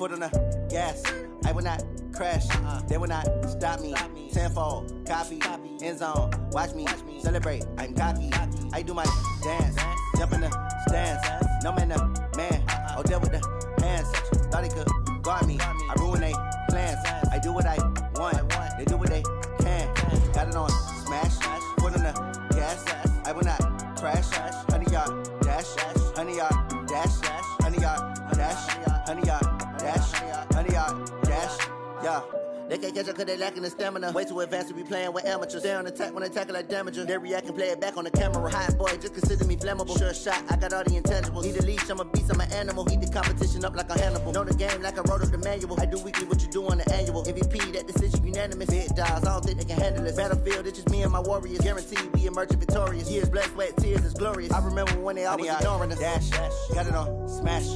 foot on the gas. I will not crash. They will not stop me. Tenfold, copy, end zone. Watch me celebrate. I'm cocky. I do my dance. Jump in the stands. No man, man. Oh, there with the hands. Thought he could guard me. I ruin they plans. I do what I want. They do what they can. Got it on smash. Foot on the gas. I will not crash. 100-yard dash. 100-yard dash. 100-yard dash. 100-yard dash. 100-yard dash. Yeah. They can't catch up cause they lacking the stamina. Way too advanced to be playing with amateurs. Stay on attack when they tackle like damager. They react and play it back on the camera. Hot boy, just consider me flammable. Sure shot, I got all the intangibles. Need a leash, I'm a beast, I'm an animal. Heat the competition up like a Hannibal. Know the game like I wrote up the manual. I do weekly what you do on the annual. MVP, that decision unanimous. Big dials, I don't think they can handle this. Battlefield, it's just me and my warriors. Guaranteed we emerging victorious. Years, blood, sweat, tears, it's glorious. I remember when they always ignoring us. Dash, got it on smash.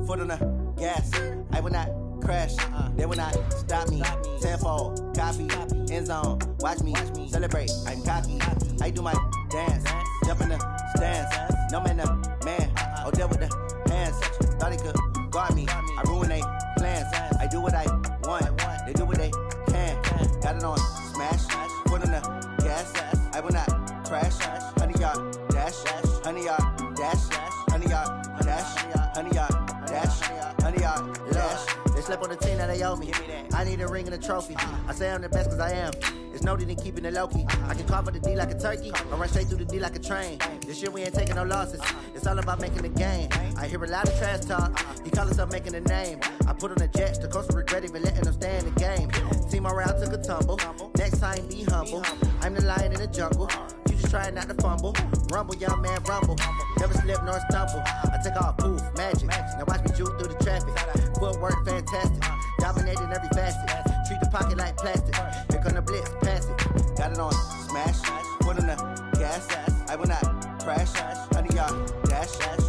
Foot on the gas. I will not crash. They will not stop me. Tenfold, copy, end zone. Watch me celebrate. I'm cocky. I do my dance. Jump in the stands. No man, man. Oh, there with the hands. Thought he could guard me. I ruin they plans. I do what I want. They do what they can. Got it on smash. Foot on the gas. I will not crash. 100-yard dash. 100-yard dash. 100-yard dash. 100-yard dash. 100-yard dash. They slept on the team that they owe me. I need a ring and a trophy. I say I'm the best cause I am. It's noted in keeping it low-key. I can carve up the D like a turkey. I run straight through the D like a train. This year we ain't taking no losses. It's all about making the game. I hear a lot of trash talk. He call himself making a name. I put on the Jets. The coach will regret even letting them stay in the game. Team morale took a tumble. Next time be humble. I'm the lion in the jungle. You just trying not to fumble. Rumble, young man, rumble. Never slip nor stumble. I take off, poof, magic. Now watch me juke through the traffic. Footwork fantastic. Dominating every facet. Treat the pocket like plastic. Here come the blitz, pass it. Got it on smash. Foot on the gas. I will not crash. 100-yard dash.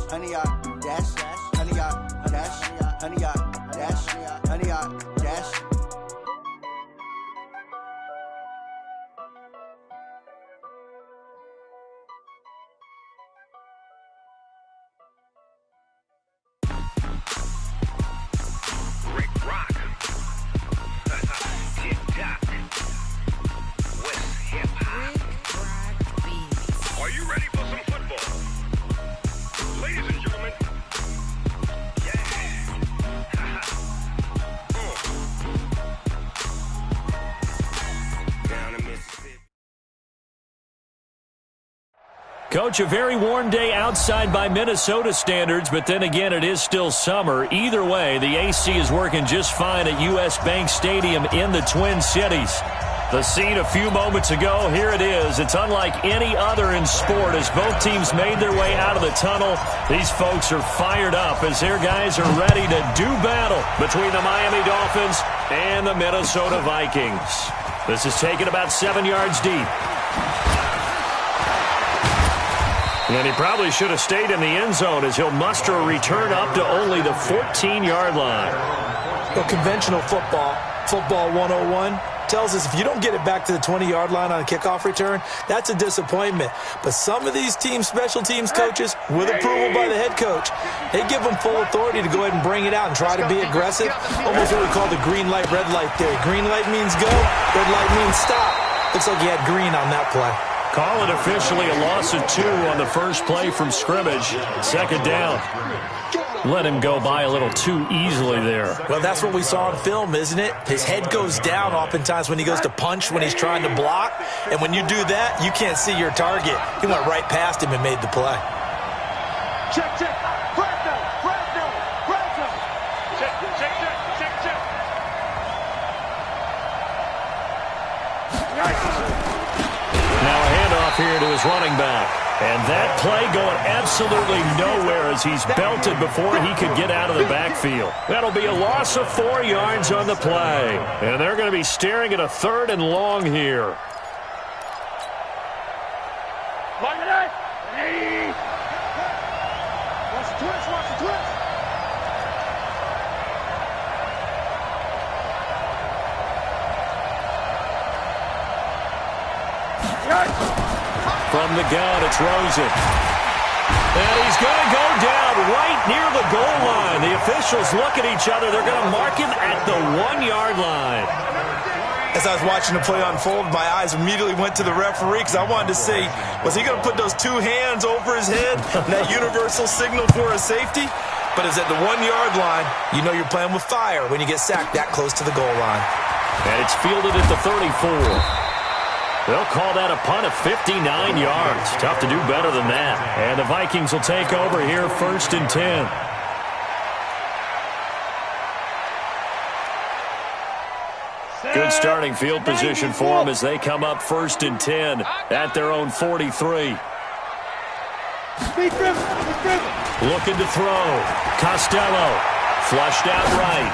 100-yard dash. 100-yard dash. 100-yard dash. 100-yard dash. Coach, a very warm day outside by Minnesota standards, but then again, it is still summer. Either way, the AC is working just fine at U.S. Bank Stadium in the Twin Cities. The scene a few moments ago, here it is. It's unlike any other in sport as both teams made their way out of the tunnel. These folks are fired up as their guys are ready to do battle between the Miami Dolphins and the Minnesota Vikings. This is taken about 7 yards deep. And he probably should have stayed in the end zone as he'll muster a return up to only the 14-yard line. Well, conventional football 101, tells us if you don't get it back to the 20-yard line on a kickoff return, that's a disappointment. But some of these special teams coaches, with approval by the head coach, they give them full authority to go ahead and bring it out and try to be aggressive. Almost what we call the green light, red light theory. Green light means go, red light means stop. Looks like he had green on that play. Call it officially a loss of 2 on the first play from scrimmage. Second down. Let him go by a little too easily there. Well, that's what we saw in film, isn't it? His head goes down oftentimes when he goes to punch, when he's trying to block. And when you do that, you can't see your target. He went right past him and made the play. Check, check. Fresno. Check, check. Now a handoff here to his running back. And that play going absolutely nowhere as he's belted before he could get out of the backfield. That'll be a loss of 4 yards on the play. And they're going to be staring at a 3rd and long here. Watch the twist. From the gun, it's Rosen. And he's going to go down right near the goal line. The officials look at each other. They're going to mark him at the 1-yard line. As I was watching the play unfold, my eyes immediately went to the referee because I wanted to see, was he going to put those two hands over his head, that universal signal for a safety? But it's at the 1-yard line. You know you're playing with fire when you get sacked that close to the goal line. And it's fielded at the 34. They'll call that a punt of 59 yards. Tough to do better than that. And the Vikings will take over here 1st and 10. Good starting field position for them as they come up 1st and 10 at their own 43. Looking to throw. Costello. Flushed out right.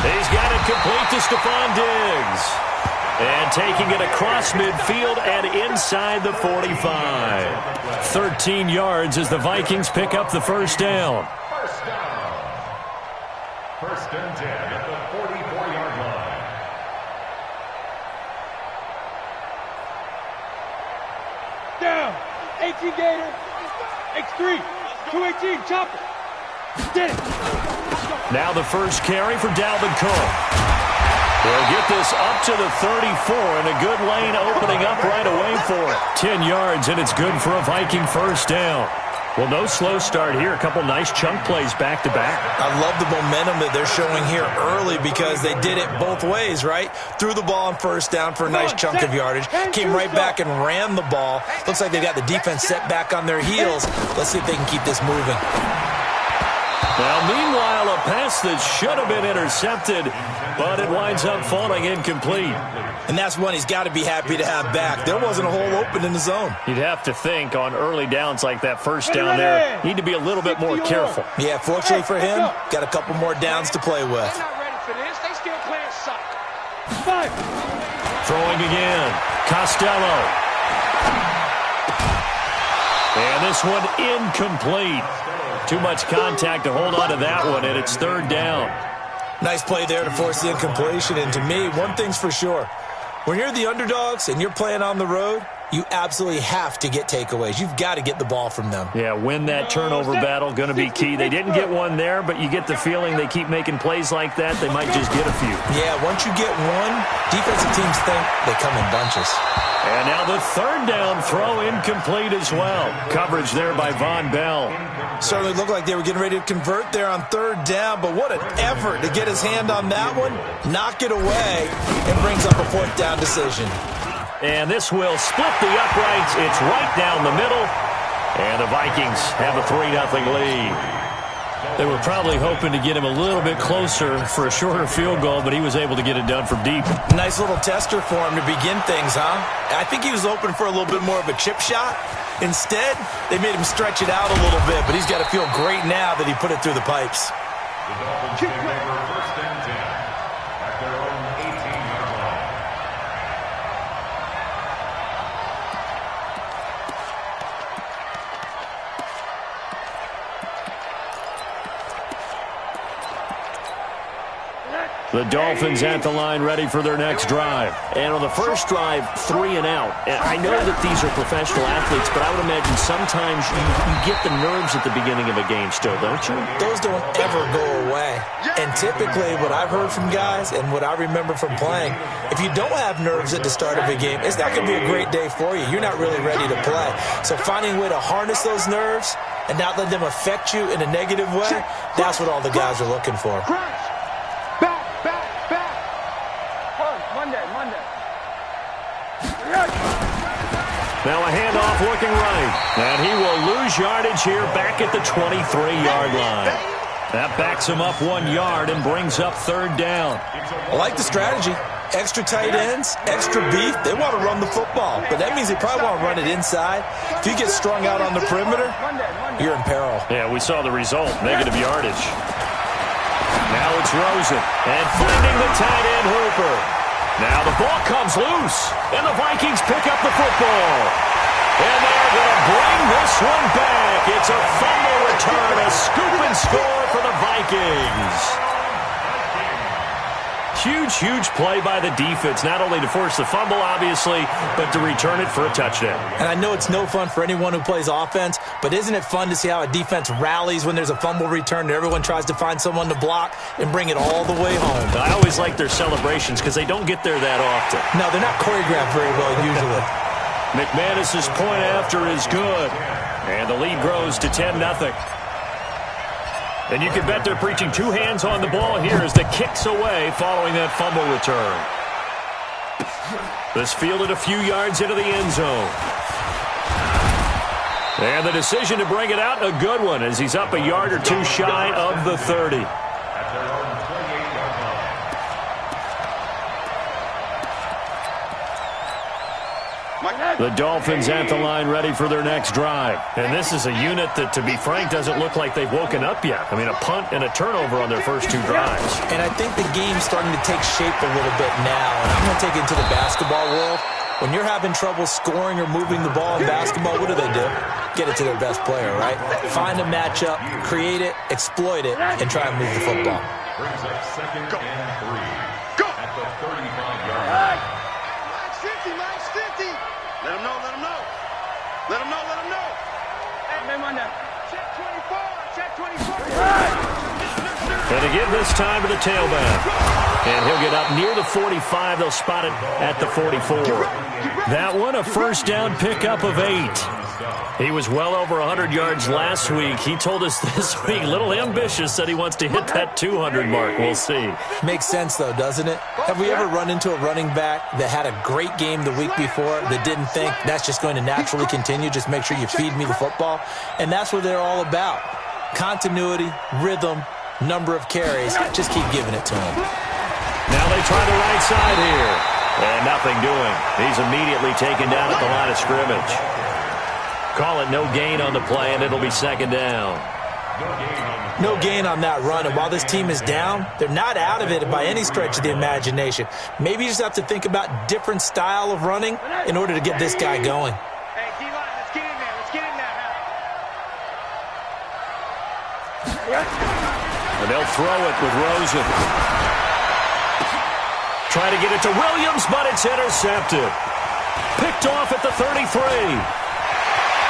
He's got it complete to Stephon Diggs. And taking it across midfield and inside the 45. 13 yards as the Vikings pick up the first down. First down. 1st and 10 at the 44-yard line. Down. 18 Gator. X3. 218. Chopper. Did it. Now the first carry for Dalvin Cook. They'll get this up to the 34, and a good lane opening up right away for it. 10 yards, and it's good for a Viking first down. Well, no slow start here. A couple nice chunk plays back-to-back. I love the momentum that they're showing here early because they did it both ways, right? Threw the ball on first down for a nice chunk of yardage. Came right back and ran the ball. Looks like they've got the defense set back on their heels. Let's see if they can keep this moving. Now, meanwhile, a pass that should have been intercepted, but it winds up falling incomplete. And that's one he's got to be happy to have back. There wasn't a hole open in the zone. You'd have to think on early downs like that first down there, need to be a little bit more careful. Yeah, fortunately for him, got a couple more downs to play with. They're not ready for this. They still playing soccer. 5. Throwing again. Costello. And this one incomplete. Too much contact to hold on to that one, and it's 3rd down. Nice play there to force the incompletion. And to me, one thing's for sure. When you're the underdogs and you're playing on the road, you absolutely have to get takeaways. You've got to get the ball from them. Yeah, win that turnover battle, going to be key. They didn't get one there, but you get the feeling they keep making plays like that, they might just get a few. Yeah, once you get one, defensive teams think they come in bunches. And now the 3rd down throw incomplete as well. Coverage there by Von Bell. Certainly looked like they were getting ready to convert there on 3rd down, but what an effort to get his hand on that one, knock it away, and brings up a 4th down decision. And this will split the uprights. It's right down the middle. And the Vikings have a 3-0 lead. They were probably hoping to get him a little bit closer for a shorter field goal, but he was able to get it done from deep. Nice little tester for him to begin things, huh? I think he was open for a little bit more of a chip shot. Instead, they made him stretch it out a little bit, but he's got to feel great now that he put it through the pipes. The Dolphins take over 1st and 10 at their own 18-yard line. The Dolphins at the line ready for their next drive. And on the first drive, 3 and out. And I know that these are professional athletes, but I would imagine sometimes you get the nerves at the beginning of a game still, don't you? Those don't ever go away. And typically what I've heard from guys and what I remember from playing, if you don't have nerves at the start of a game, it's not going to be a great day for you. You're not really ready to play. So finding a way to harness those nerves and not let them affect you in a negative way, that's what all the guys are looking for. Now a handoff looking right. And he will lose yardage here back at the 23-yard line. That backs him up 1 yard and brings up 3rd down. I like the strategy. Extra tight ends, extra beef. They want to run the football, but that means they probably want to run it inside. If you get strung out on the perimeter, you're in peril. Yeah, we saw the result, negative yardage. Now it's Rosen, and finding the tight end Hooper. Now the ball comes loose, and the Vikings pick up the football. And they're going to bring this one back. It's a fumble return, a scoop and score for the Vikings. Huge play by the defense, not only to force the fumble, obviously, but to return it for a touchdown. And I know it's no fun for anyone who plays offense, but isn't it fun to see how a defense rallies when there's a fumble return and everyone tries to find someone to block and bring it all the way home? I always like their celebrations because they don't get there that often. No, they're not choreographed very well usually. McManus's point after is good, and the lead grows to 10-0. And you can bet they're preaching two hands on the ball here as the kick's away following that fumble return. This fielded a few yards into the end zone. And the decision to bring it out, a good one, as he's up a yard or two shy of the 30. The Dolphins at the line ready for their next drive. And this is a unit that, to be frank, doesn't look like they've woken up yet. I mean, a punt and a turnover on their first two drives. And I think the game's starting to take shape a little bit now. And I'm going to take it into the basketball world. When you're having trouble scoring or moving the ball in basketball, what do? Get it to their best player, right? Find a matchup, create it, exploit it, and try and move the football. Brings up 2nd and 3. Go! At the 35-yard line. Max 50. Let him know. Let him know. Hey, check 24. And again this time to the tailback. And he'll get up near the 45. They'll spot it at the 44. That one, a first down pickup of 8. He was well over 100 yards last week. He told us this week, a little ambitious, said he wants to hit that 200 mark. We'll see. Makes sense, though, doesn't it? Have we ever run into a running back that had a great game the week before that didn't think that's just going to naturally continue? Just make sure you feed me the football. And that's what they're all about. Continuity, rhythm, number of carries. Just keep giving it to him. Now they try the right side here. And nothing doing. He's immediately taken down at the line of scrimmage. Call it no gain on the play, and it'll be second down. No gain on that run. And while this team is down, they're not out of it by any stretch of the imagination. Maybe you just have to think about different style of running in order to get this guy going. Hey, D-line, let's get in there. And they'll throw it with Rosen. Try to get it to Williams, but it's intercepted. Picked off at the 33.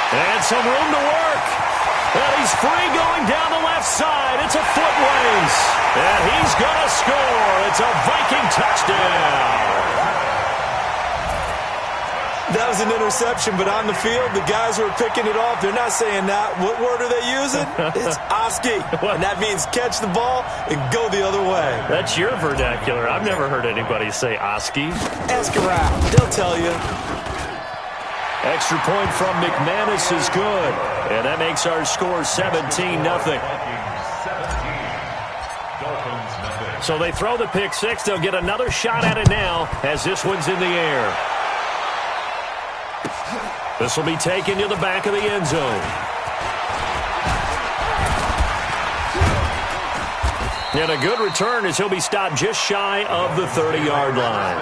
And some room to work. And he's free going down the left side. It's a foot race. And he's going to score. It's a Viking touchdown. That was an interception, but on the field, the guys who are picking it off, they're not saying that. What word are they using? It's Oski. And that means catch the ball and go the other way. That's your vernacular. I've never heard anybody say Oski. Ask around. They'll tell you. Extra point from McManus is good. And that makes our score 17-0. So they throw the pick six. They'll get another shot at it now as this one's in the air. This will be taken to the back of the end zone. And a good return as he'll be stopped just shy of the 30-yard line.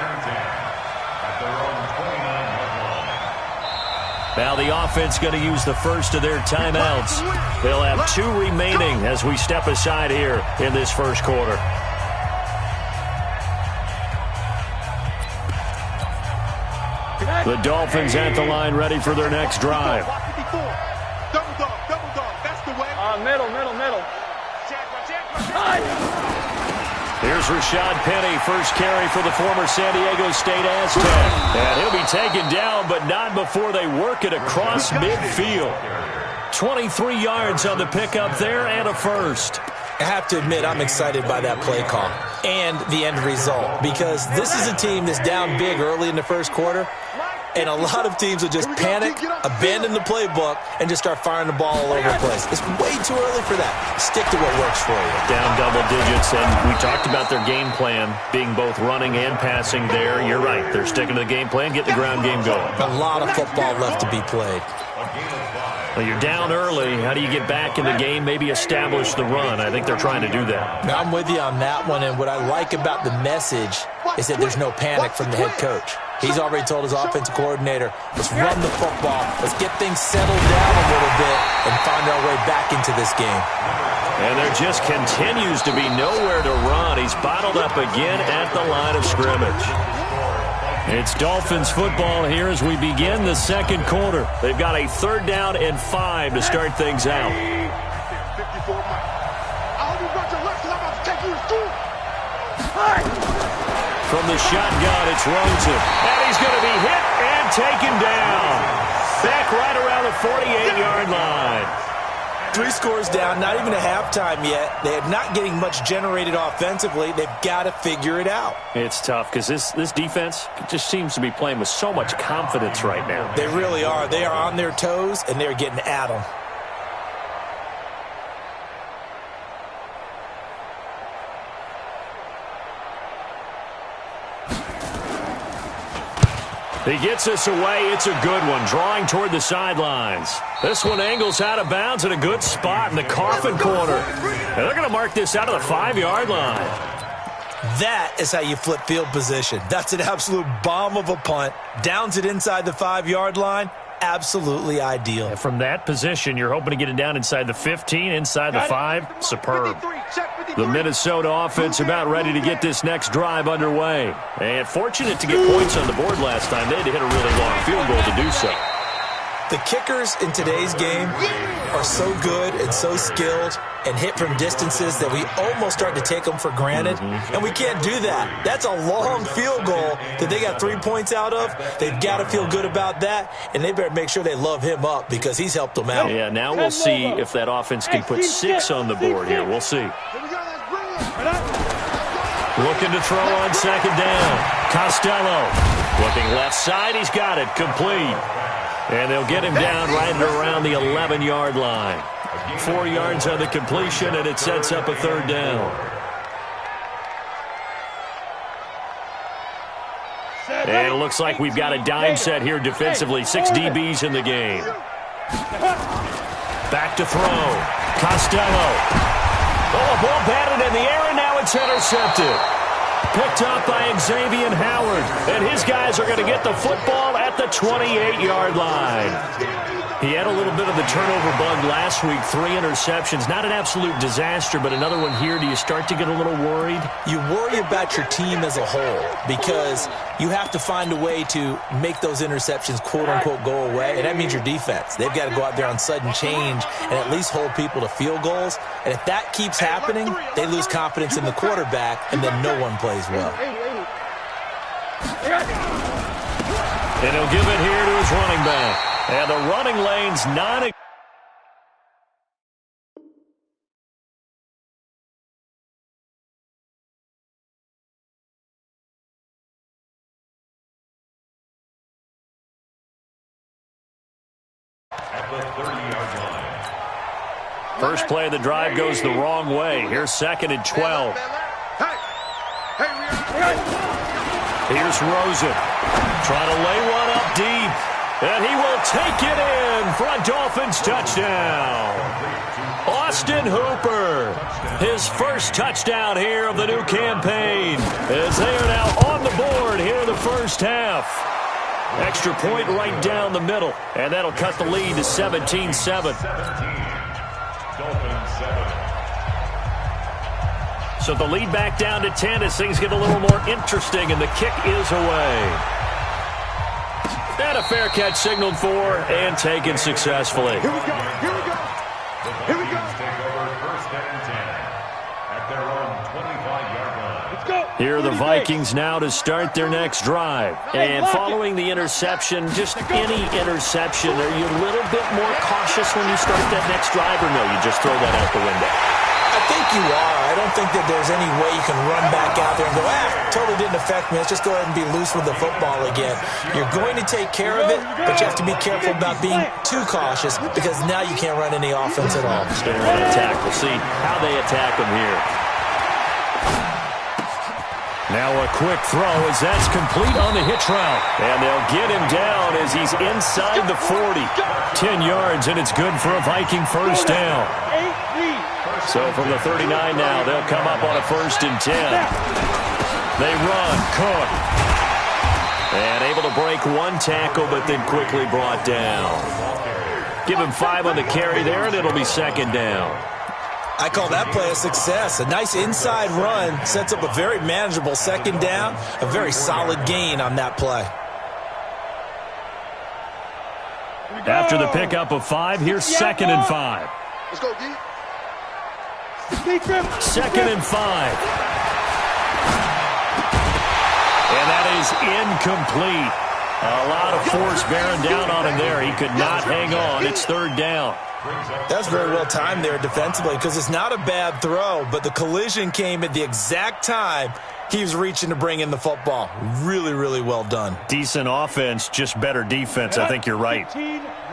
Now the offense going to use the first of their timeouts. They'll have 2 remaining as we step aside here in this first quarter. The Dolphins at the line ready for their next drive. Double dog. That's the way. Middle. Here's Rashad Penny, first carry for the former San Diego State Aztec. And he'll be taken down, but not before they work it across midfield. 23 yards on the pickup there and a first. I have to admit, I'm excited by that play call and the end result because this is a team that's down big early in the first quarter, and a lot of teams will just panic, abandon the playbook, and just start firing the ball all over the place. It's way too early for that. Stick to what works for you. Down double digits, and we talked about their game plan being both running and passing there. You're right. They're sticking to the game plan, get the ground game going. A lot of football left to be played. Well, you're down early. How do you get back in the game, maybe establish the run? I think they're trying to do that. Now, I'm with you on that one, and what I like about the message is that there's no panic from the head coach. He's already told his offensive coordinator, let's run the football, let's get things settled down a little bit and find our way back into this game. And there just continues to be nowhere to run. He's bottled huddled up again at the line of scrimmage. It's Dolphins football here as we begin the second quarter. They've got a 3rd down and 5 to start things out. From the shotgun, it's Rosen. And he's going to be hit and taken down. Back right around the 48-yard line. 3 scores down, not even a halftime yet. They are not getting much generated offensively. They've got to figure it out. It's tough because this defense just seems to be playing with so much confidence right now. They really are. They are on their toes, and they're getting at them. He gets us away. It's a good one, drawing toward the sidelines. This one angles out of bounds at a good spot in the coffin corner. And they're going to mark this out of the 5-yard line. That is how you flip field position. That's an absolute bomb of a punt. Downs it inside the 5-yard line. Absolutely ideal. And from that position, you're hoping to get it down inside the 15, inside the 5. Superb. The Minnesota offense about ready to get this next drive underway. And fortunate to get points on the board last time. They had to hit a really long field goal to do so. The kickers in today's game are so good and so skilled and hit from distances that we almost start to take them for granted. And we can't do that. That's a long field goal that they got 3 points out of. They've got to feel good about that, and they better make sure they love him up because he's helped them out. Yeah, now we'll see if that offense can put 6 on the board here. We'll see. Looking to throw on 2nd down. Costello looking left side. He's got it. Complete. And they'll get him down right around the 11-yard line. 4 yards on the completion, and it sets up a 3rd down. And it looks like we've got a dime set here defensively. 6 DBs in the game. Back to throw. Costello. Oh, a ball batted in the air, and now it's intercepted. Picked up by Xavier Howard, and his guys are going to get the football at the 28-yard line. He had a little bit of the turnover bug last week, 3 interceptions. Not an absolute disaster, but another one here. Do you start to get a little worried? You worry about your team as a whole because you have to find a way to make those interceptions, quote-unquote, go away, and that means your defense. They've got to go out there on sudden change and at least hold people to field goals. And if that keeps happening, they lose confidence in the quarterback, and then no one plays well. And he'll give it here to his running back. And the running lane's not... At the 30-yard line. First play of the drive goes the wrong way. Here's 2nd and 12. Here's Rosen. Trying to lay one up deep. And he will take it in for a Dolphins touchdown. Austin Hooper. His first touchdown here of the new campaign. As they are now on the board here in the first half. Extra point right down the middle. And that'll cut the lead to 17-7. So the lead back down to 10 as things get a little more interesting, and the kick is away. And a fair catch signaled for and taken successfully. Here we go. Here we go. Here we go. Take over 1st and 10 at their own 25-yard line. Let's go. Here are the Vikings now to start their next drive. And following the interception, just any interception, are you a little bit more cautious when you start that next drive, or no, you just throw that out the window? I think you are. I don't think that there's any way you can run back out there and go, totally didn't affect me. Let's just go ahead and be loose with the football again. You're going to take care of it, but you have to be careful about being too cautious because now you can't run any offense at all. Stay on attack. We'll see how they attack him here. Now a quick throw as that's complete on the hitch route. And they'll get him down as he's inside the 40. 10 yards, and it's good for a Viking first down. So from the 39 now, they'll come up on a 1st and 10. They run. Cook. And able to break one tackle, but then quickly brought down. Give him 5 on the carry there, and it'll be 2nd down. I call that play a success. A nice inside run sets up a very manageable second down, a very solid gain on that play. After the pickup of 5, here's 2nd and 5. Let's go, D. 2nd and 5. And that is incomplete. A lot of force bearing down on him there. He could not hang on. It's 3rd down. That's very well timed there defensively because it's not a bad throw, but the collision came at the exact time he was reaching to bring in the football. Really, really well done. Decent offense, just better defense. I think you're right.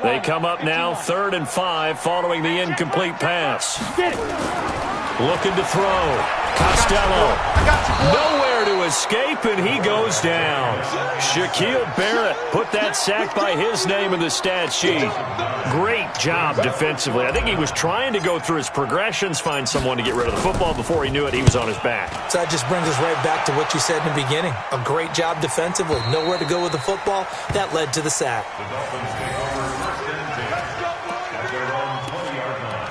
They come up now 3rd and 5 following the incomplete pass. Looking to throw. Costello. Nowhere to escape, and he goes down. Shaquille Barrett put that sack by his name in the stat sheet. Great job defensively. I think he was trying to go through his progressions, find someone to get rid of the football. Before he knew it, he was on his back. So that just brings us right back to what you said in the beginning. A great job defensively. Nowhere to go with the football. That led to the sack. The Dolphins take over 1st and 10 at their own 20-yard line.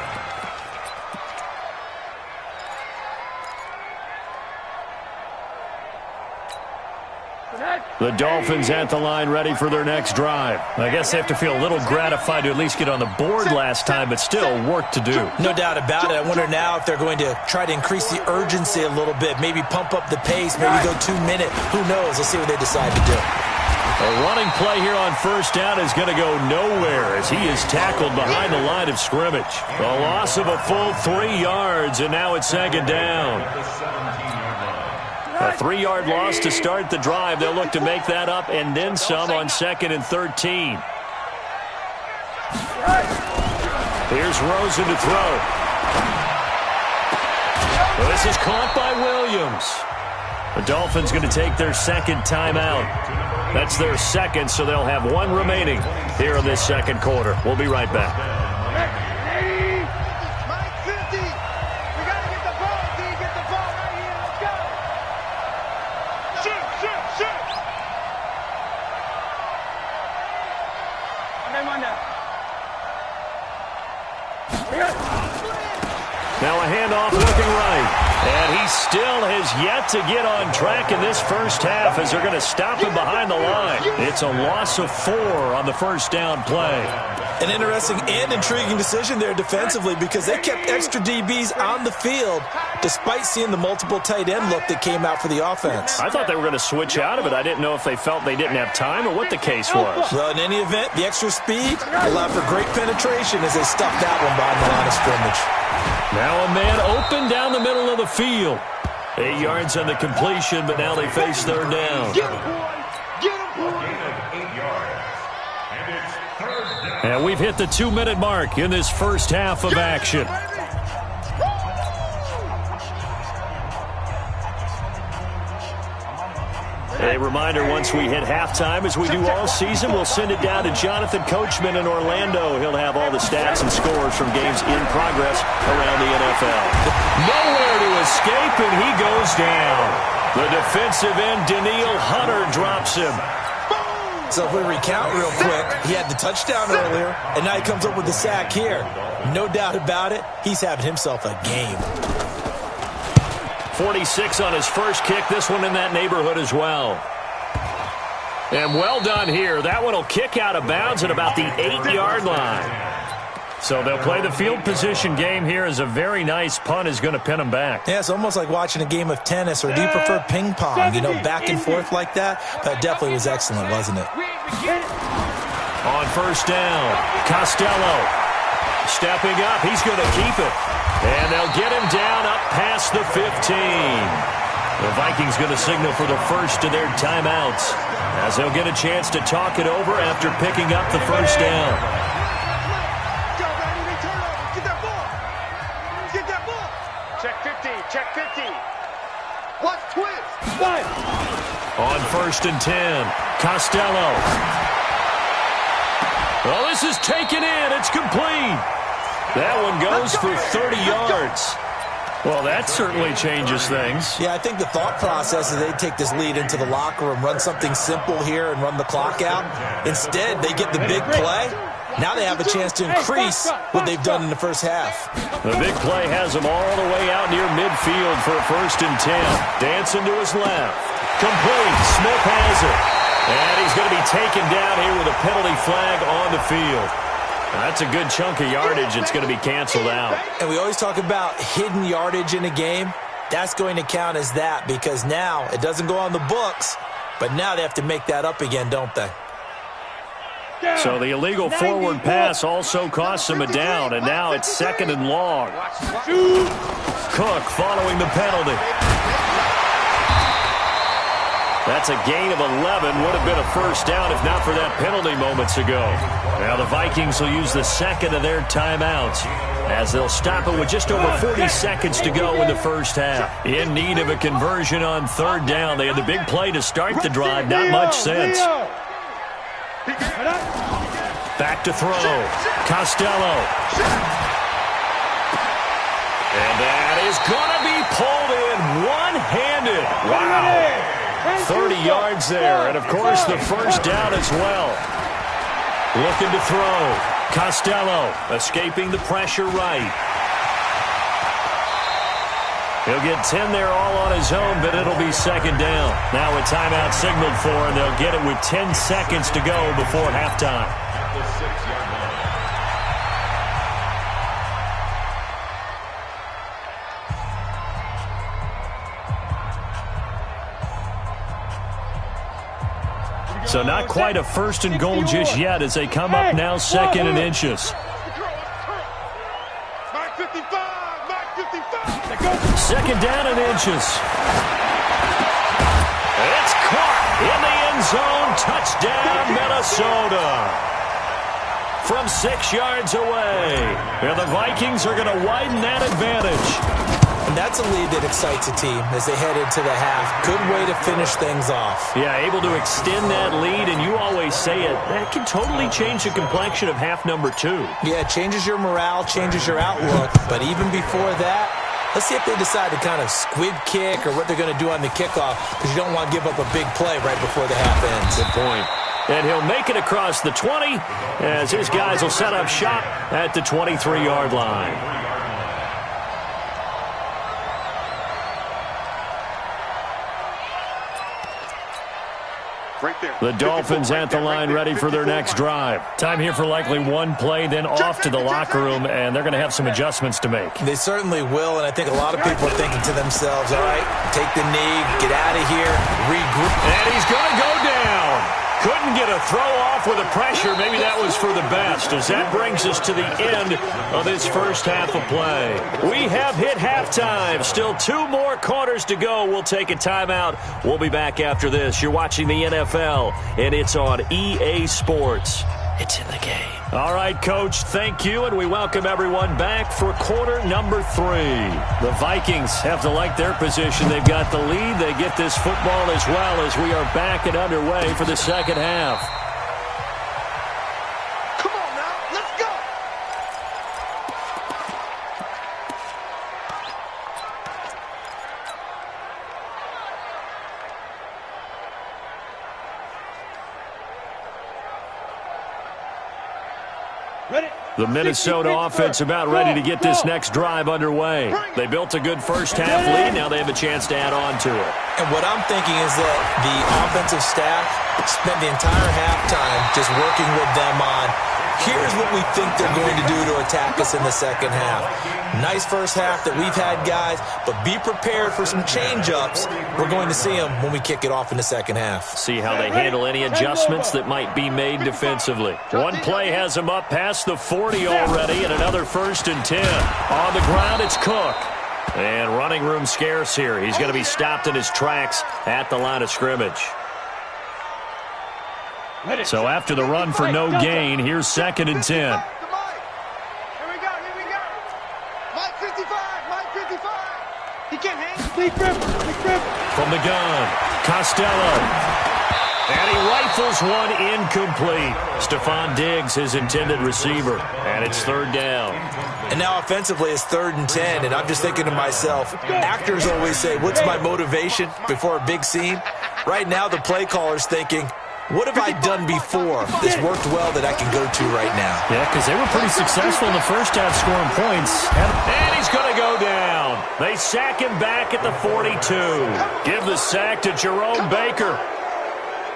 The Dolphins at the line ready for their next drive. I guess they have to feel a little gratified to at least get on the board last time, but still work to do. No doubt about it. I wonder now if they're going to try to increase the urgency a little bit, maybe pump up the pace, maybe go 2 minute. Who knows? Let's see what they decide to do. A running play here on 1st down is going to go nowhere as he is tackled behind the line of scrimmage. A loss of a full 3 yards, and now it's 2nd down. A 3-yard loss to start the drive. They'll look to make that up and then some on 2nd and 13. Here's Rosen to throw. Well, this is caught by Williams. The Dolphins going to take their 2nd timeout. That's their 2nd, so they'll have 1 remaining here in this 2nd quarter. We'll be right back. Now a handoff looking right. And he still has yet to get on track in this first half as they're going to stop him behind the line. It's a loss of 4 on the 1st down play. An interesting and intriguing decision there defensively because they kept extra DBs on the field despite seeing the multiple tight end look that came out for the offense. I thought they were going to switch out of it. I didn't know if they felt they didn't have time or what the case was. Well, in any event, the extra speed allowed for great penetration as they stuffed that one behind the line of scrimmage. Now a man open down the middle of the field. 8 yards on the completion, but now they face 3rd down. And we've hit the 2-minute mark in this first half of action. A reminder, once we hit halftime, as we do all season, we'll send it down to Jonathan Coachman in Orlando. He'll have all the stats and scores from games in progress around the NFL. Nowhere to escape, and he goes down. The defensive end, Danielle Hunter, drops him. So if we recount real quick, he had the touchdown earlier, and now he comes up with the sack here. No doubt about it, he's having himself a game. 46 on his first kick. This one in that neighborhood as well. And well done here. That one will kick out of bounds at about the 8-yard line. So they'll play the field position game here as a very nice punt is going to pin them back. Yeah, it's almost like watching a game of tennis, or do you prefer ping pong? You know, back and forth like that? That definitely was excellent, wasn't it? On 1st down, Costello stepping up. He's going to keep it. And they'll get him down up past the 15. The Vikings going to signal for the first of their timeouts as they'll get a chance to talk it over after picking up the 1st down. Check 50, check 50. Watch twist. On 1st and 10, Costello. Well, this is taken in. It's complete. That one goes for 30 yards. Well, that certainly changes things. Yeah, I think the thought process is they take this lead into the locker room, run something simple here, and run the clock out. Instead, they get the big play, Now they have a chance to increase what they've done in the first half. The big play has him all the way out near midfield for a 1st and 10. Dancing to his left. Complete. Smith has it. And he's going to be taken down here with a penalty flag on the field. That's a good chunk of yardage. It's going to be canceled out. And we always talk about hidden yardage in a game. That's going to count as that because now it doesn't go on the books, but now they have to make that up again, don't they? So the illegal forward pass also costs him a down, and now it's 2nd and long. Cook following the penalty. That's a gain of 11. Would have been a 1st down if not for that penalty moments ago. Now the Vikings will use the 2nd of their timeouts as they'll stop it with just over 40 seconds to go in the 1st half. In need of a conversion on 3rd down. They had the big play to start the drive. Not much sense. Back to throw. Costello. And that is going to be pulled in one-handed. Wow. 30 yards there. And, of course, the 1st down as well. Looking to throw. Costello escaping the pressure right. He'll get 10 there all on his own, but it'll be 2nd down. Now a timeout signaled for, and they'll get it with 10 seconds to go before halftime. At the 6-yard line. So not quite a 1st and goal just yet as they come up now 2nd and inches. Mark 55, Mark 55. 2nd down and inches. It's caught in the end zone. Touchdown, Minnesota. From 6 yards away. And the Vikings are going to widen that advantage. And that's a lead that excites a team as they head into the half. Good way to finish things off. Yeah, able to extend that lead, and you always say it, that can totally change the complexion of half number 2. Yeah, it changes your morale, changes your outlook. But even before that, let's see if they decide to kind of squib kick or what they're going to do on the kickoff because you don't want to give up a big play right before the half ends. Good point. And he'll make it across the 20 as his guys will set up shop at the 23-yard line. Right there. The Dolphins at the line ready for their next drive. Time here for likely one play, then off to the locker room, and they're going to have some adjustments to make. They certainly will, and I think a lot of people are thinking to themselves, all right, take the knee, get out of here, regroup. And he's going to go down. Couldn't get a throw off with the pressure. Maybe that was for the best, as that brings us to the end of this 1st half of play. We have hit halftime. Still 2 more quarters to go. We'll take a timeout. We'll be back after this. You're watching the NFL, and it's on EA Sports. It's in the game. All right, Coach, thank you, and we welcome everyone back for quarter number 3. The Vikings have to like their position. They've got the lead. They get this football as well as we are back and underway for the 2nd half. Come on now, let's go. The Minnesota offense about ready to get this next drive underway. They built a good 1st half lead. Now they have a chance to add on to it. And what I'm thinking is that the offensive staff spent the entire halftime just working with them on, here's what we think they're going to do to attack us in the 2nd half. Nice 1st half that we've had, guys, but be prepared for some change-ups. We're going to see them when we kick it off in the 2nd half. See how they handle any adjustments that might be made defensively. One play has them up past the 40 already, and another 1st and 10. On the ground, it's Cook. And running room scarce here. He's going to be stopped in his tracks at the line of scrimmage. So after the run for no gain, here's 2nd and 10. Here we go. Mike 55, Mike 55. He can't hang. Big grip. From the gun, Costello. And he rifles one incomplete. Stephon Diggs, his intended receiver. And it's 3rd down. And now offensively it's 3rd and 10, and I'm just thinking to myself, actors always say, what's my motivation before a big scene? Right now the play caller's thinking, What have I done before that's worked well that I can go to right now? Yeah, because they were pretty successful in the first half scoring points. And he's going to go down. They sack him back at the 42. Give the sack to Jerome Baker.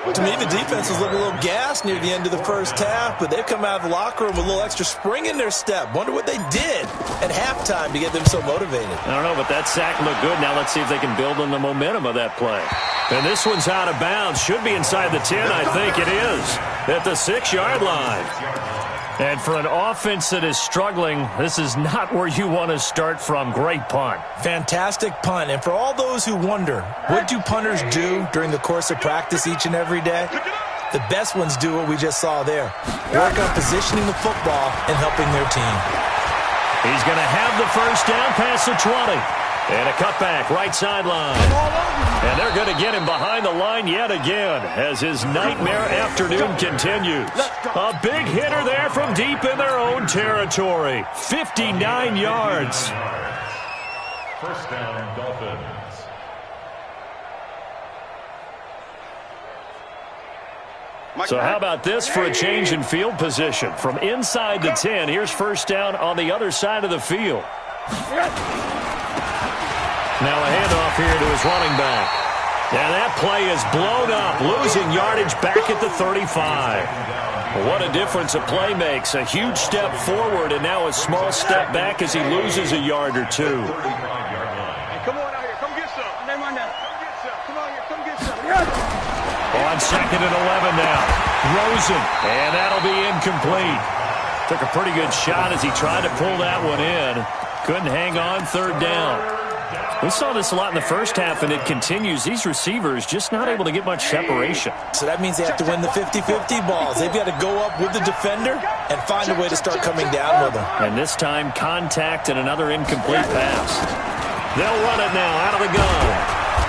To me, the defense was looking a little gassed near the end of the first half, but they've come out of the locker room with a little extra spring in their step. Wonder what they did at halftime to get them so motivated. I don't know, but that sack looked good. Now let's see if they can build on the momentum of that play. And this one's out of bounds. Should be inside the 10, I think it is, at the 6-yard line. And for an offense that is struggling, this is not where you want to start from. Great punt. Fantastic punt. And for all those who wonder, what do punters do during the course of practice each and every day? The best ones do what we just saw there. Work on positioning the football and helping their team. He's going to have the first down past the 20. And a cutback, right sideline. And they're going to get him behind the line yet again as his nightmare afternoon continues. A big hitter there from deep in their own territory. 59 yards. First down, Dolphins. So how about this for a change in field position? From inside the 10, here's first down on the other side of the field. Now a handoff here to his running back. And that play is blown up, losing yardage back at the 35. What a difference a play makes. A huge step forward and now a small step back as he loses a yard or two. Hey, come on out here. Come get some. Never mind that. Come get some. Come on here. Come get some. On second and 11 now. Rosen. And that'll be incomplete. Took a pretty good shot as he tried to pull that one in. Couldn't hang on, third down. We saw this a lot in the first half, and it continues. These receivers just not able to get much separation. So that means they have to win the 50-50 balls. They've got to go up with the defender and find a way to start coming down with them. And this time, contact and another incomplete pass. They'll run it now out of the gun.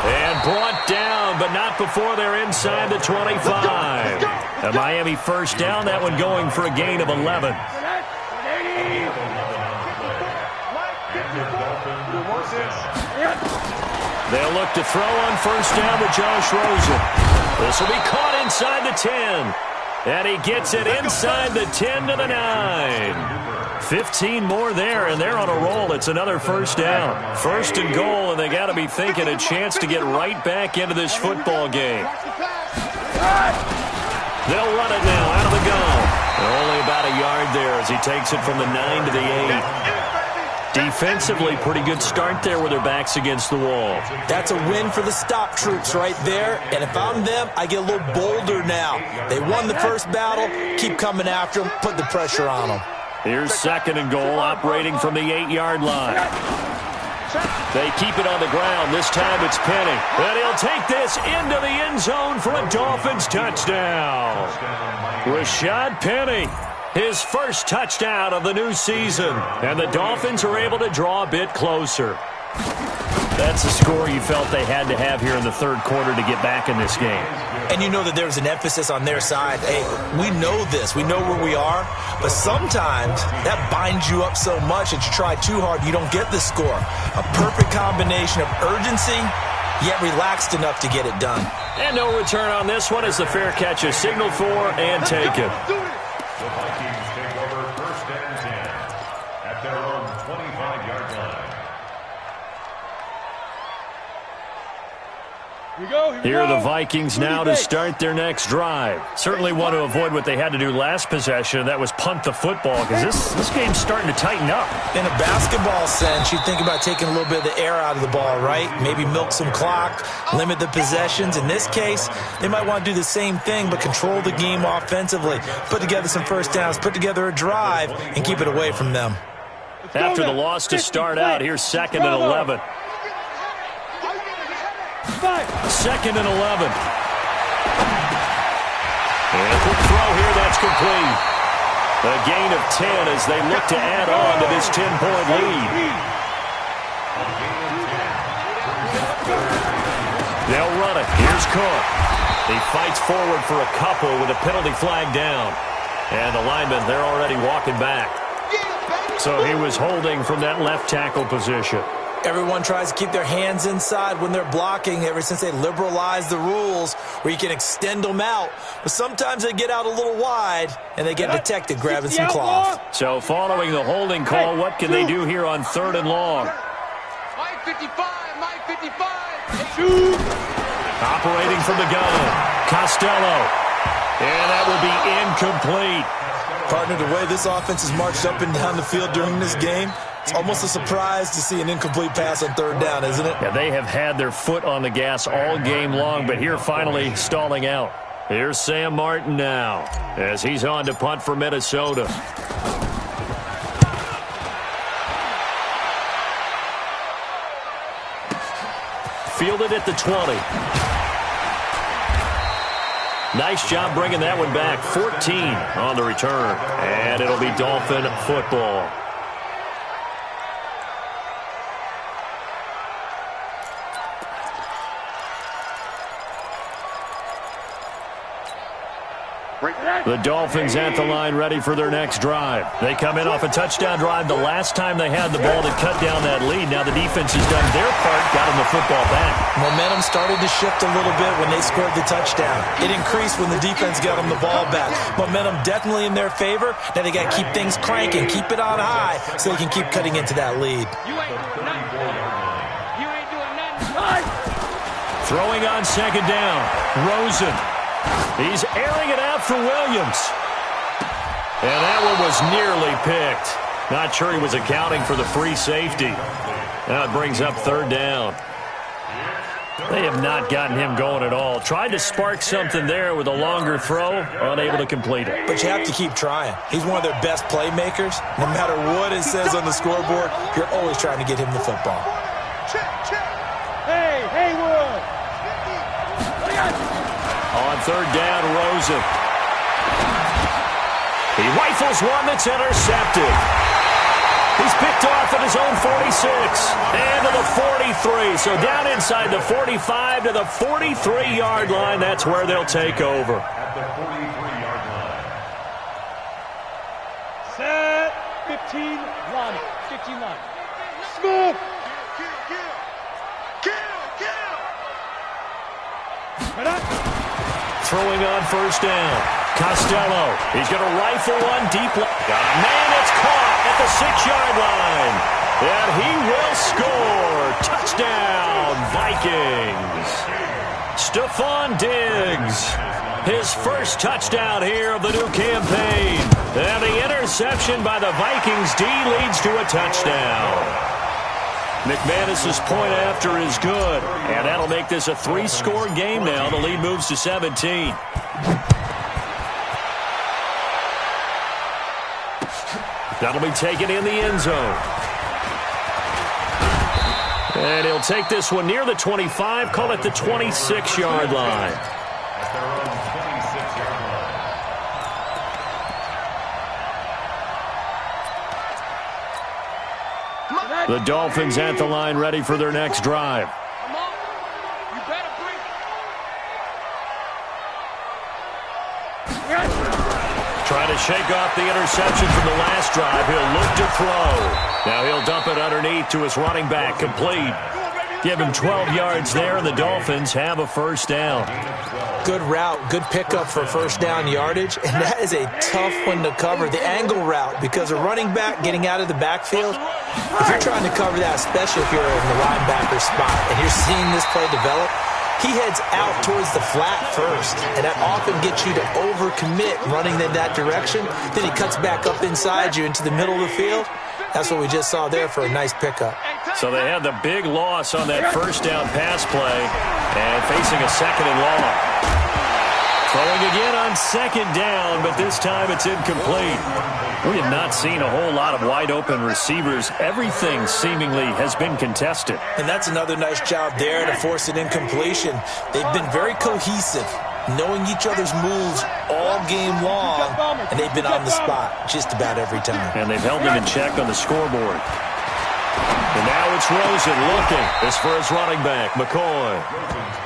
And brought down, but not before they're inside the 25. A Miami first down, that one going for a gain of 11. They'll look to throw on first down with Josh Rosen. This will be caught inside the 10. And he gets it inside the 10 to the 9. 15 more there, and they're on a roll. It's another first down. First and goal, and they got to be thinking a chance to get right back into this football game. They'll run it now out of the gun. And only about a yard there as he takes it from the 9 to the 8. Defensively, pretty good start there with their backs against the wall. That's a win for the stop troops right there. And if I'm them, I get a little bolder now. They won the first battle. Keep coming after them. Put the pressure on them. Here's second and goal, operating from the 8-yard line. They keep it on the ground. This time it's Penny. And he'll take this into the end zone for a Dolphins touchdown. Rashad Penny. His first touchdown of the new season. And the Dolphins are able to draw a bit closer. That's the score you felt they had to have here in the third quarter to get back in this game. And you know that there's an emphasis on their side. Hey, we know this. We know where we are. But sometimes that binds you up so much that you try too hard, you don't get the score. A perfect combination of urgency, yet relaxed enough to get it done. And no return on this one as the fair catch is signaled for and taken. The Vikings take over first and 10 at their own 25-yard line. Here are the Vikings now to start their next drive. Certainly want to avoid what they had to do last possession. That was punt the football because this game's starting to tighten up. In a basketball sense, you think about taking a little bit of the air out of the ball, right? Maybe milk some clock, limit the possessions. In this case, they might want to do the same thing but control the game offensively. Put together some first downs, put together a drive, and keep it away from them. After the loss to start out, here's second and 11. Second and 11. And a quick throw here, that's complete. A gain of 10 as they look to add on to this 10-point lead. They'll run it. Here's Cook. He fights forward for a couple with a penalty flag down. And the linemen, they're already walking back. So he was holding from that left tackle position. Everyone tries to keep their hands inside when they're blocking ever since they liberalized the rules where you can extend them out. But sometimes they get out a little wide, and they get detected grabbing some cloth. So following the holding call, what can they do here on 3rd and long? Mike 55, Mike 55. Shoot. Operating from the gun, Costello. And that will be incomplete. Partner, the way this offense has marched up and down the field during this game, it's almost a surprise to see an incomplete pass on 3rd down, isn't it? Yeah, they have had their foot on the gas all game long, but here finally stalling out. Here's Sam Martin now as he's on to punt for Minnesota. Fielded at the 20. Nice job bringing that one back. 14 on the return. And it'll be Dolphin football. The Dolphins at the line ready for their next drive. They come in off a touchdown drive the last time they had the ball to cut down that lead. Now the defense has done their part, got them the football back. Momentum started to shift a little bit when they scored the touchdown. It increased when the defense got them the ball back. Momentum definitely in their favor. Now they got to keep things cranking, keep it on high so they can keep cutting into that lead. You ain't doing nothing. You ain't doing nothing. Throwing on 2nd down. Rosen. He's airing it out for Williams. And that one was nearly picked. Not sure he was accounting for the free safety. Now it brings up 3rd down. They have not gotten him going at all. Tried to spark something there with a longer throw, unable to complete it. But you have to keep trying. He's one of their best playmakers. No matter what it says on the scoreboard, you're always trying to get him the football. Hey, Haywood. On 3rd down, Rosen. He rifles one that's intercepted. He's picked off at his own 46 and to the 43. So down inside the 45 to the 43-yard line. That's where they'll take over. At the 43-yard line. Set. 15 line. 15 line. Smooth. Throwing on 1st down. Costello. He's going to rifle one deep. Got a man that's caught at the 6-yard line. And he will score. Touchdown, Vikings. Stephon Diggs. His first touchdown here of the new campaign. And the interception by the Vikings D leads to a touchdown. McManus's point after is good, and that'll make this a 3-score game now. The lead moves to 17. That'll be taken in the end zone. And he'll take this one near the 25, call it the 26-yard line. At their own 26-yard line. The Dolphins at the line ready for their next drive. Come on. You better bring it. Trying to shake off the interception from the last drive. He'll look to throw. Now he'll dump it underneath to his running back. Complete. Give him 12 yards there, and the Dolphins have a 1st down. Good route, good pickup for 1st down yardage, and that is a tough one to cover. The angle route, because a running back getting out of the backfield, if you're trying to cover that, especially if you're in the linebacker spot, and you're seeing this play develop, he heads out towards the flat first, and that often gets you to overcommit running in that direction. Then he cuts back up inside you into the middle of the field. That's what we just saw there for a nice pickup. So they had the big loss on that 1st down pass play and facing a 2nd and long. Throwing again on 2nd down, but this time it's incomplete. We have not seen a whole lot of wide-open receivers. Everything seemingly has been contested. And that's another nice job there to force an incompletion. They've been very cohesive, knowing each other's moves all game long, and they've been on the spot just about every time. And they've held them in check on the scoreboard. And now it's Rosen looking. This for his running back, McCoy.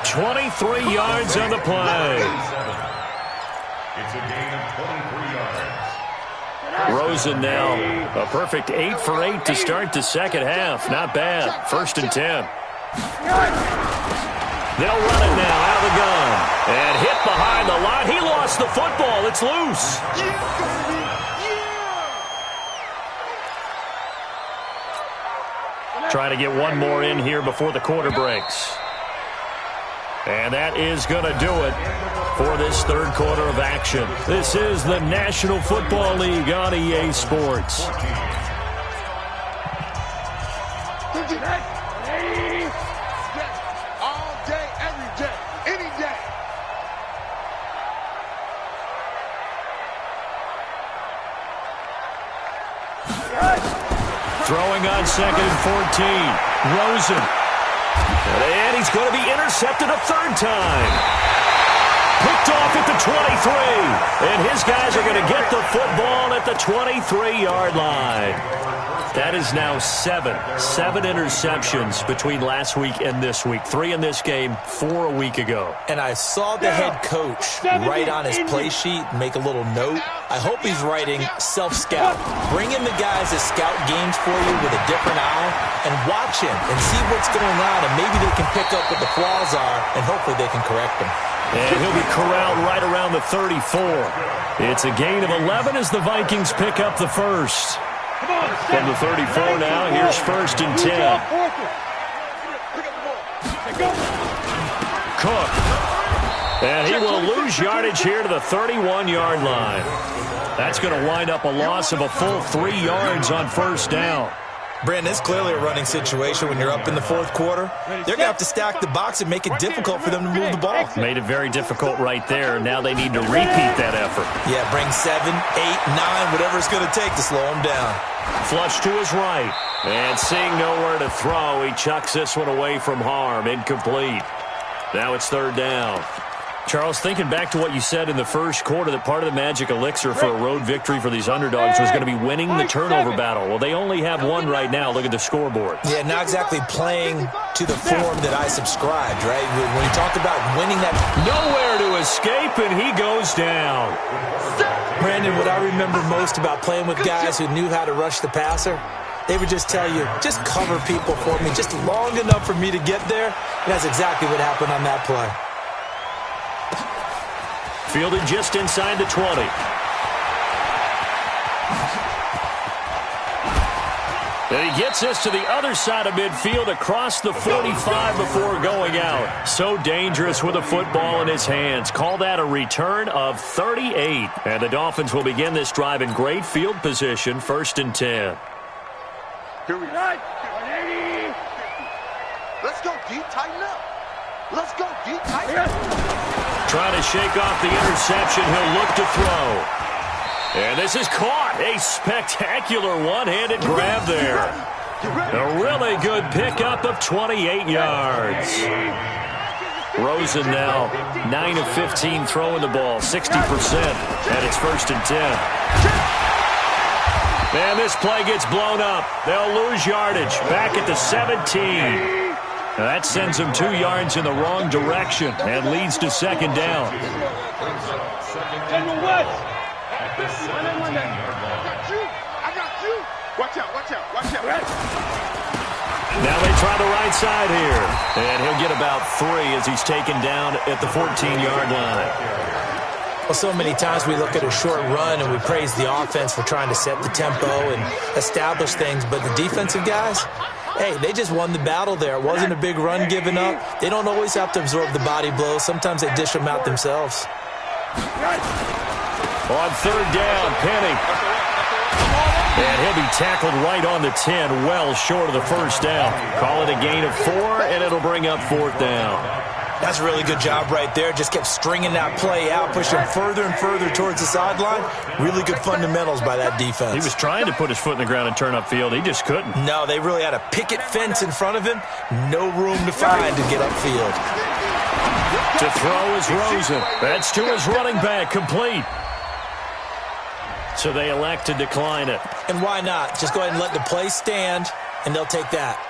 23 yards on the play. It's a gain of 23 yards. Rosen now a perfect 8 for 8 to start the second half. Not bad. 1st and 10. They'll run it now out of the gun. And hit behind the line. He lost the football. It's loose. Trying to get one more in here before the quarter breaks. And that is going to do it for this third quarter of action. This is the National Football League on EA Sports. All day, every day, any day. Throwing on 2nd and 14. Rosen. And he's going to be intercepted a third time. Picked off at the 23. And his guys are going to get the football at the 23-yard line. That is now 7 interceptions between last week and this week. 3 in this game, 4 a week ago. And I saw the head coach write on his play sheet, make a little note. I hope he's writing self-scout. Bring in the guys that scout games for you with a different eye and watch him and see what's going on, and maybe they can pick up what the flaws are, and hopefully they can correct them. And he'll be corralled right around the 34. It's a gain of 11 as the Vikings pick up the first. From the 34 now, here's 1st and 10. Cook. And he will lose yardage here to the 31-yard line. That's going to wind up a loss of a full 3 yards on 1st down. Brandon, it's clearly a running situation when you're up in the 4th quarter. They're going to have to stack the box and make it difficult for them to move the ball. Made it very difficult right there. Now they need to repeat that effort. Yeah, bring 7, 8, 9, whatever it's going to take to slow them down. Flush to his right. And seeing nowhere to throw, he chucks this one away from harm. Incomplete. Now it's 3rd down. Charles, thinking back to what you said in the first quarter, that part of the magic elixir for a road victory for these underdogs was going to be winning the turnover battle. Well, they only have one right now. Look at the scoreboard. Yeah, not exactly playing to the form that I subscribed, right? When you talk about winning that. Nowhere to escape, and he goes down. Brandon, what I remember most about playing with guys who knew how to rush the passer, they would just tell you, just cover people for me, just long enough for me to get there. And that's exactly what happened on that play. Fielded just inside the 20. And he gets this to the other side of midfield across the 45 before going out. So dangerous with a football in his hands. Call that a return of 38. And the Dolphins will begin this drive in great field position, 1st and 10. Here we go. Let's go deep, tighten up. Let's go deep, tighten up. Trying to shake off the interception. He'll look to throw. And this is caught. A spectacular one-handed grab there. A really good pickup of 28 yards. Rosen now 9 of 15 throwing the ball, 60%. And it's 1st and 10. And this play gets blown up. They'll lose yardage. Back at the 17. Now that sends them 2 yards in the wrong direction and leads to 2nd down. I got you. Watch out, watch out, watch out. Now they try the right side here. And he'll get about 3 as he's taken down at the 14-yard line. Well, so many times we look at a short run and we praise the offense for trying to set the tempo and establish things, but the defensive guys, hey, they just won the battle there. It wasn't a big run given up. They don't always have to absorb the body blows. Sometimes they dish them out themselves. On 3rd down, Penny. And he'll be tackled right on the 10, well short of the 1st down. Call it a gain of 4, and it'll bring up 4th down. That's a really good job right there. Just kept stringing that play out, pushing further and further towards the sideline. Really good fundamentals by that defense. He was trying to put his foot in the ground and turn upfield. He just couldn't. No, they really had a picket fence in front of him. No room to find to get upfield. To throw is Rosen. That's to his running back, complete. So they elect to decline it. And why not? Just go ahead and let the play stand, and they'll take that.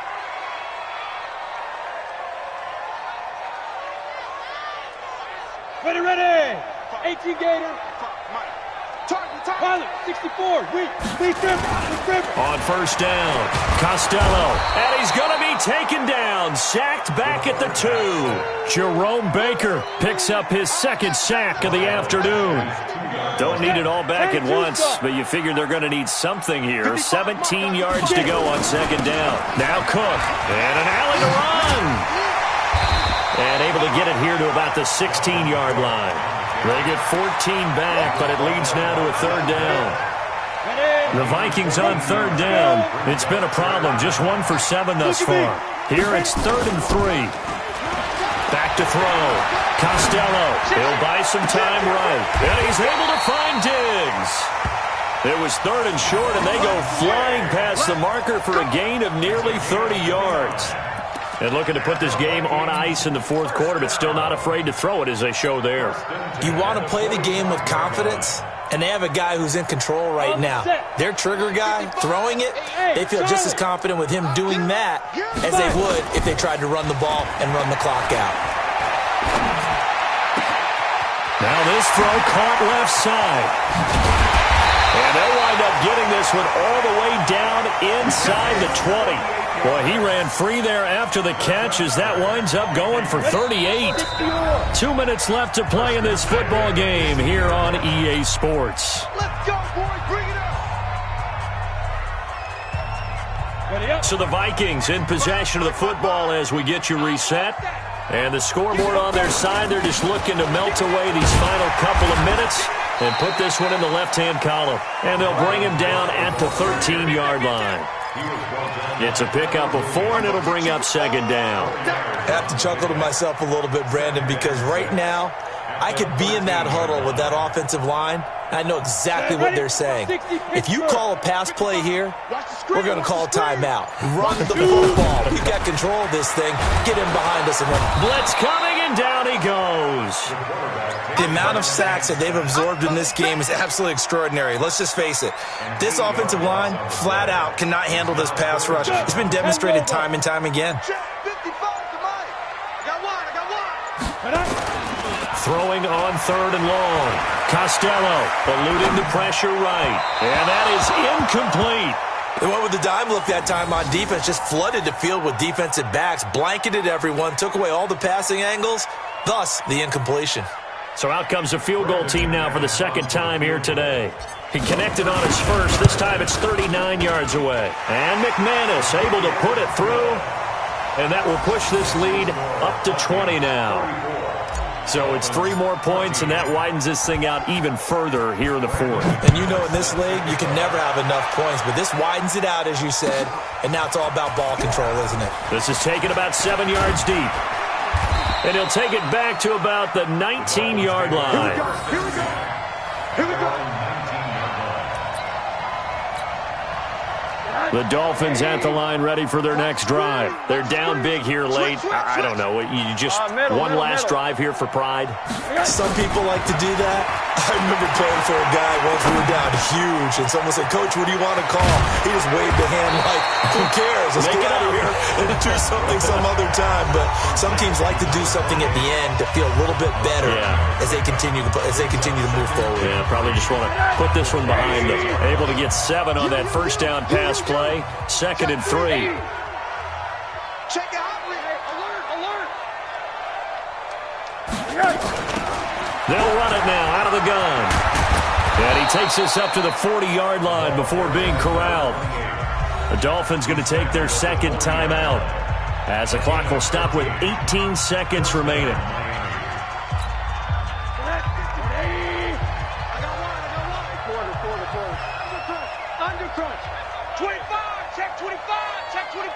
Ready. 18 Gator. Target Tyler, 64. We trip. On first down, Costello, and he's going to be taken down, sacked back at the 2. Jerome Baker picks up his second sack of the afternoon. Don't need it all back at once, but you figure they're going to need something here. 17 yards to go on second down. Now Cook, and an alley to run. And able to get it here to about the 16-yard line. They get 14 back, but it leads now to a third down. The Vikings on third down. It's been a problem. Just 1 for 7 thus far. Here it's 3rd and 3. Back to throw. Costello. He'll buy some time right. And he's able to find Diggs. It was 3rd and short, and they go flying past the marker for a gain of nearly 30 yards. And looking to put this game on ice in the fourth quarter, but still not afraid to throw it as they show there. You want to play the game with confidence, and they have a guy who's in control right now. Their trigger guy, throwing it, they feel just as confident with him doing that as they would if they tried to run the ball and run the clock out. Now this throw caught left side. And they'll wind up getting this one all the way down inside the 20. Boy, he ran free there after the catch as that winds up going for 38. 2 minutes left to play in this football game here on EA Sports. Let's go, boys. Bring it up. So the Vikings in possession of the football as we get you reset. And the scoreboard on their side, they're just looking to melt away these final couple of minutes and put this one in the left-hand column. And they'll bring him down at the 13-yard line. It's a pickup of 4, and it'll bring up second down. I have to chuckle to myself a little bit, Brandon, because right now I could be in that huddle with that offensive line. I know exactly what they're saying. If you call a pass play here, we're going to call timeout. Run the football. We've got control of this thing. Get him behind us and run. Blitz coming, and down he goes. The amount of sacks that they've absorbed in this game is absolutely extraordinary. Let's just face it. This offensive line, flat out, cannot handle this pass rush. It's been demonstrated time and time again. Throwing on 3rd and long. Costello eluding the pressure right. And that is incomplete. They went with the dime look that time on defense, just flooded the field with defensive backs, blanketed everyone, took away all the passing angles, thus the incompletion. So out comes a field goal team now for the second time here today. He connected on his first. This time it's 39 yards away. And McManus able to put it through. And that will push this lead up to 20 now. So it's 3 more points, and that widens this thing out even further here in the fourth. And you know in this league, you can never have enough points, but this widens it out, as you said, and now it's all about ball control, isn't it? This is taken about 7 yards deep. And he'll take it back to about the 19-yard line. Here we go. Here we go. The Dolphins at the line ready for their next drive. They're down big here late. I don't know. You just one last drive here for pride? Some people like to do that. I remember playing for a guy once we were down huge, and someone said, "Coach, what do you want to call?" He just waved a hand like, "Who cares? Let's get out of here and do something some other time." But some teams like to do something at the end to feel a little bit better as they continue to move forward. Yeah, probably just want to put this one behind them. Able to get 7 on that first down pass play. 2nd and 3. Check it out. Alert. They'll run it now out of the gun. And he takes this up to the 40-yard line before being corralled. The Dolphins going to take their second timeout as the clock will stop with 18 seconds remaining. Under crunch. 25. Check 25. Check 25.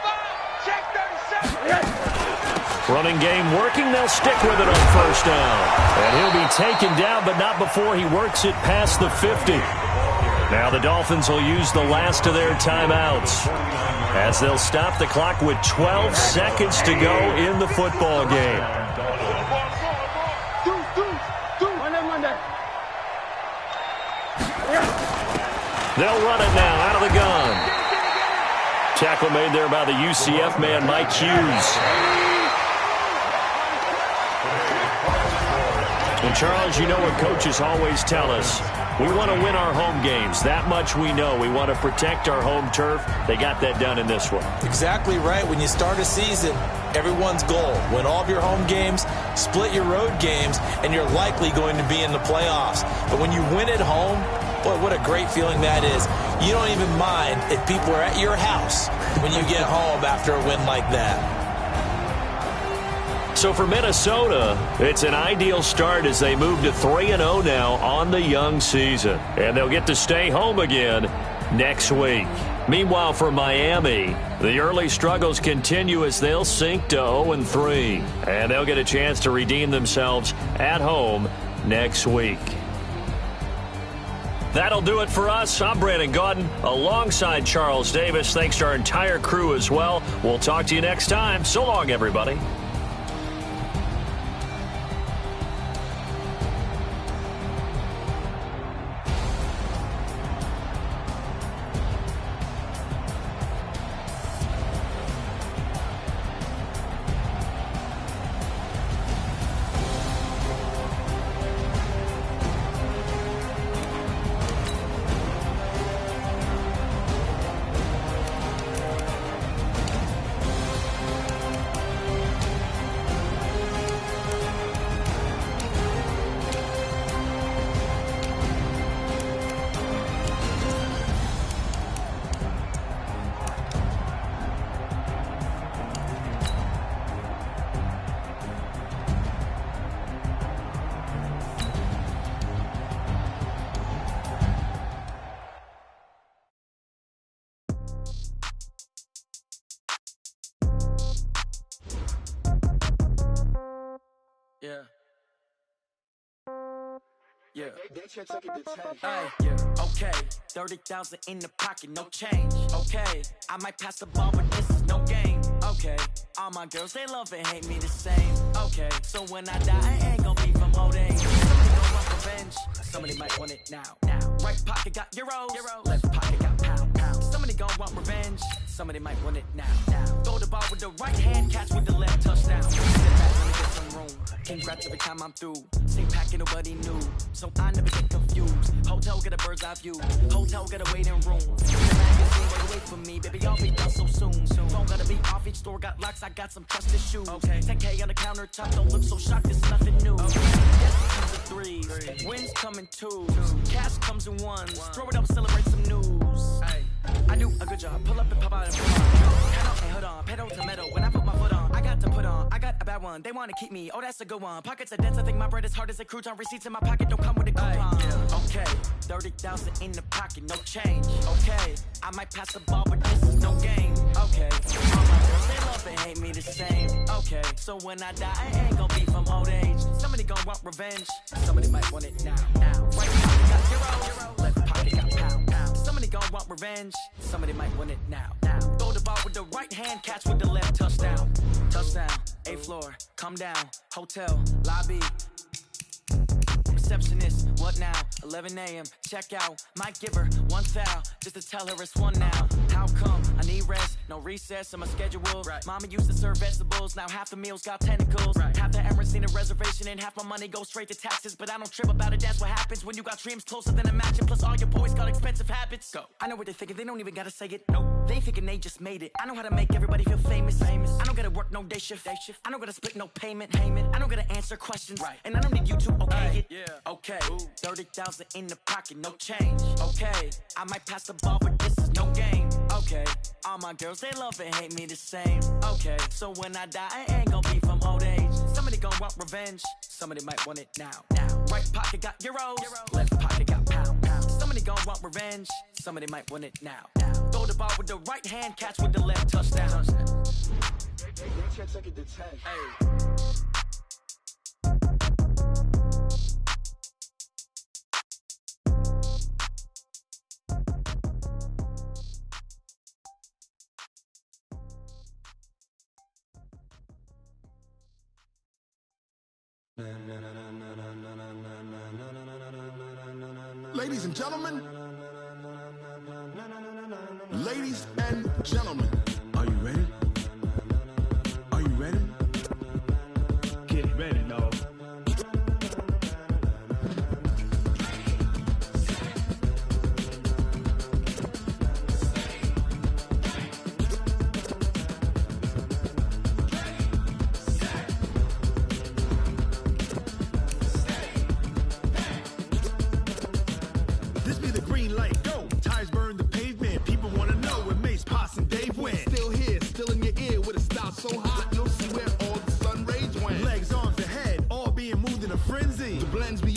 Check 37. Running game working. They'll stick with it on first down. And he'll be taken down, but not before he works it past the 50. Now the Dolphins will use the last of their timeouts as they'll stop the clock with 12 seconds to go in the football game. They'll run it now out of the gun. Tackle made there by the UCF man, Mike Hughes. And, Charles, you know what coaches always tell us. We want to win our home games. That much we know. We want to protect our home turf. They got that done in this one. Exactly right. When you start a season, everyone's goal, win all of your home games, split your road games, and you're likely going to be in the playoffs. But when you win at home, boy, what a great feeling that is. You don't even mind if people are at your house when you get home after a win like that. So for Minnesota, it's an ideal start as they move to 3-0 now on the young season. And they'll get to stay home again next week. Meanwhile, for Miami, the early struggles continue as they'll sink to 0-3. And they'll get a chance to redeem themselves at home next week. That'll do it for us. I'm Brandon Gaudin alongside Charles Davis. Thanks to our entire crew as well. We'll talk to you next time. So long, everybody. Yeah. Okay. 30,000 in the pocket, no change. Okay. I might pass the ball, but this is no game. Okay. All my girls, they love and hate me the same. Okay. So when I die, I ain't gonna be from old age. Somebody gon' want revenge. Somebody might want it now. Right pocket got euros. Left pocket got pound. Somebody gon' want revenge. Somebody might want it now. Throw the ball with the right hand, catch with the left, touchdown. Sit back, let me get some room. Congrats every time I'm through. Same packet, nobody knew. So I never get confused. Hotel get a bird's eye view. Hotel get a waiting room. Wait for me, baby, I'll be done so soon. Phone gotta be off, each store got locks, I got some trusted shoes. 10K on the countertop, don't look so shocked, it's nothing new. Yes, comes in threes, wins come in twos, cash comes in ones. Throw it up, celebrate some news. I do a good job, pull up and pop out and pull on. Head on and hood on, pedal to metal, when I put my foot on, I got to put on, I got a bad one, they wanna keep me, oh that's a good one. Pockets are dense, I think my bread is hard as a crouton, receipts in my pocket don't come with a coupon. Okay, 30,000 in the pocket, no change. Okay, I might pass the ball, but this is no game. Okay, all my girls, they love and hate me the same. Okay, so when I die, I ain't gonna be from old age. Somebody gon' want revenge, somebody might want it now. Right pocket got euros, left pocket got pound. Somebody gon' want revenge, somebody might want it now. Throw the ball with the right hand, catch with the left, touchdown. Touchdown, 8th floor, come down, hotel, lobby. Receptionist, what now? 11 a.m. check out. Might give her one foul just to tell her it's one now. How come? I need rest, no recess in my schedule. Mama used to serve vegetables, now half the meals got tentacles. Half the Emirates need a reservation and half my money goes straight to taxes. But I don't trip about it, that's what happens when you got dreams closer than a match. And plus all your boys got expensive habits. Go. I know what they're thinking, they don't even gotta say it. Nope. They thinking they just made it. I know how to make everybody feel famous. I don't gotta work no day shift. I don't gotta split no payment. I don't gotta answer questions. And I don't need you to okay it. Okay, 30,000 in the pocket, no change. Okay, I might pass the ball, but this is no game. Okay, all my girls, they love and hate me the same. Okay, so when I die, I ain't gonna be from old age. Somebody gon' want revenge, somebody might want it now. Right pocket got euros, left pocket got pound. Somebody gon' want revenge, somebody might want it now. Throw the ball with the right hand, catch with the left, touchdown. Ladies and gentlemen, are you ready? Are you ready? Get ready, dog. a frenzy. The blends be